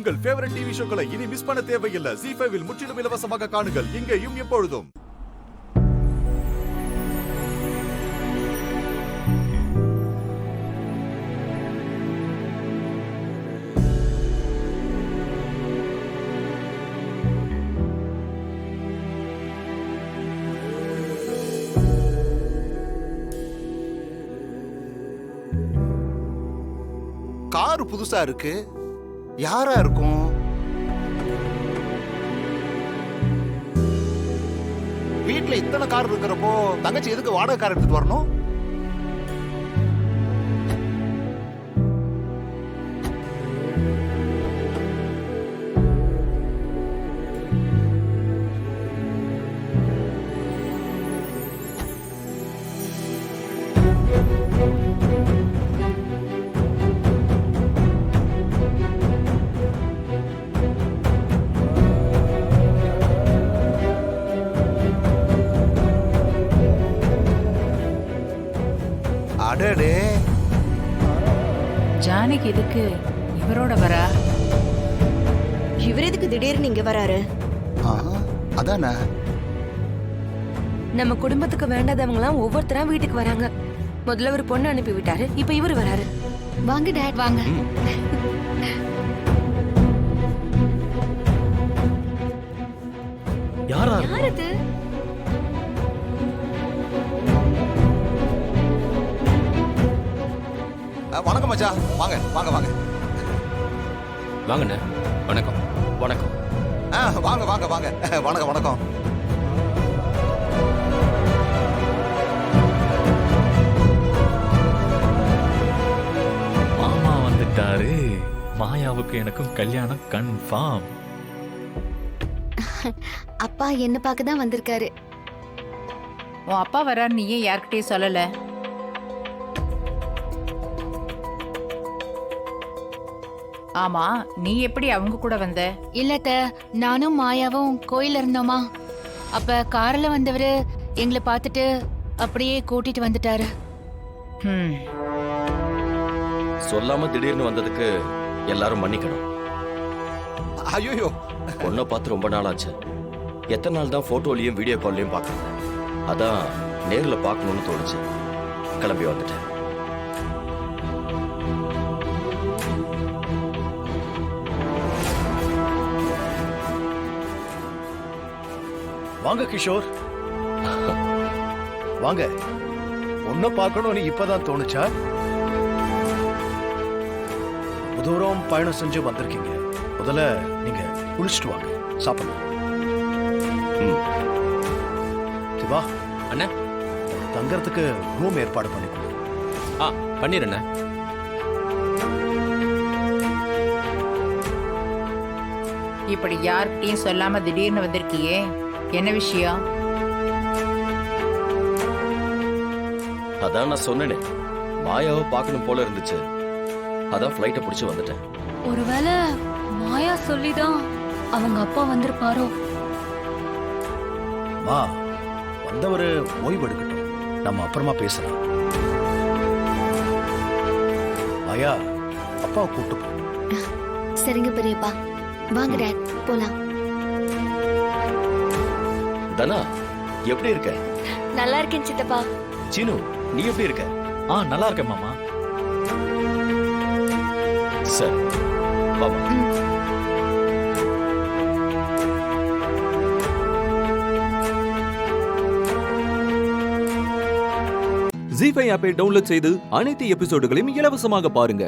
உங்கள் favourite TV ஷோக்களை இனி miss பண்ண தேவையில்லை. ZEE5 இல் முற்றிலும் இலவசமாக காணுங்கள். இங்கேயும் எப்பொழுதும். கார் புதுசா இருக்கு. யாரா இருக்கும்? வீட்டுல இத்தனை கார் இருக்கிறப்போ தங்கச்சி எதுக்கு வாடகை கார் எடுத்துட்டு வரணும்? அடடே, ஜானகி எதுக்கு இவரோட வரா? இவர் எதுக்கு திடீர்னு இங்க வராரு? அதானே. நம்ம குடும்பத்துக்கு வேண்டாதவங்க எல்லாம் ஒவ்வொருத்தரா வீட்டுக்கு வராங்க. முதல்ல ஒரு பொண்ணு அனுப்பி விட்டாரு, இப்ப இவரு வராரு. வாங்க டாட், வாங்க. யாரா யாரது? வணக்கம் மச்சான். வாங்க வாங்க வாங்க வாங்கண்ணே. வணக்கம். வணக்கம். வாங்க வாங்க வாங்க. வணக்கம் வணக்கம். மாமா வந்துட்டாரு. மாயாவுக்கு எனக்கும் கல்யாணம் கன்ஃபார்ம். அப்பா என்ன பார்க்க தான் வந்திருக்காரு. உன் அப்பா வராரு, நீ ஏன் யார்கிட்டயும் சொல்லல? ஆமா, நீ எப்படி அவங்க கூட வந்த? இல்லத்த, நானும் மாயாவும் கோயில இருந்தோமா. அப்ப கார்ல வந்தவரு எங்களை பார்த்துட்டு அப்படியே கூட்டிட்டு வந்துட்டாரு. சொல்லாம திடீர்னு வந்ததுக்கு எல்லாரும் மன்னிக்கணும். ஐயோ, பொண்ணை பார்த்து ரொம்ப நாள் ஆச்சு. எத்தனை நாள் தான் போட்டோலயும் வீடியோ கால்லயும் பார்க்கறது. அதான் நேர்ல பார்க்கணும்னு தோணுச்சு. கிளம்பி வந்துட்டேன். வாங்க கிஷோர், வாங்க. ஒன்ன பார்க்கணும்னு இப்பதான் தோணுச்சா? தூரம் பயணம் செஞ்சு வந்திருக்கீங்க. முதல்ல நீங்க குளிச்சுட்டு வாங்க, சாப்பிடலாம். சிவா அண்ணா, தங்கறதுக்கு ரூம் ஏற்பாடு பண்ணி கொடு. பண்ணிடுண்ணே. இப்படி யார்கிட்டயும் சொல்லாம திடீர்னு வந்திருக்கியே, என்ன விஷயம்? அதான் நான் சொன்னேனே, மாயாவை பார்க்கணும் போல இருந்துச்சு. அதான் ஃப்ளைட்டை பிடிச்சு வந்துட்டேன். ஒருவேளை மாயா சொல்லிதான் அவங்க அப்பா வந்திருப்பாரோ? மா, வந்தவரு ஓய்வு எடுக்கட்டும், நம்ம அப்புறமா பேசலாம். மாயா, அப்பா கூப்பிட்டு போ. சரிங்க பெரியப்பா, வாங்க டாட், போலாம். தனா, எப்படி இருக்க? நல்லா இருக்கேன் சித்தப்பா. சீனு, நீ எப்படி இருக்க? நல்லா இருக்கேன் மாமா. சரி, பாபா. ZEE5 ஆப்பை டவுன்லோட் செய்து அனைத்து எபிசோடுகளையும் இலவசமாக பாருங்க.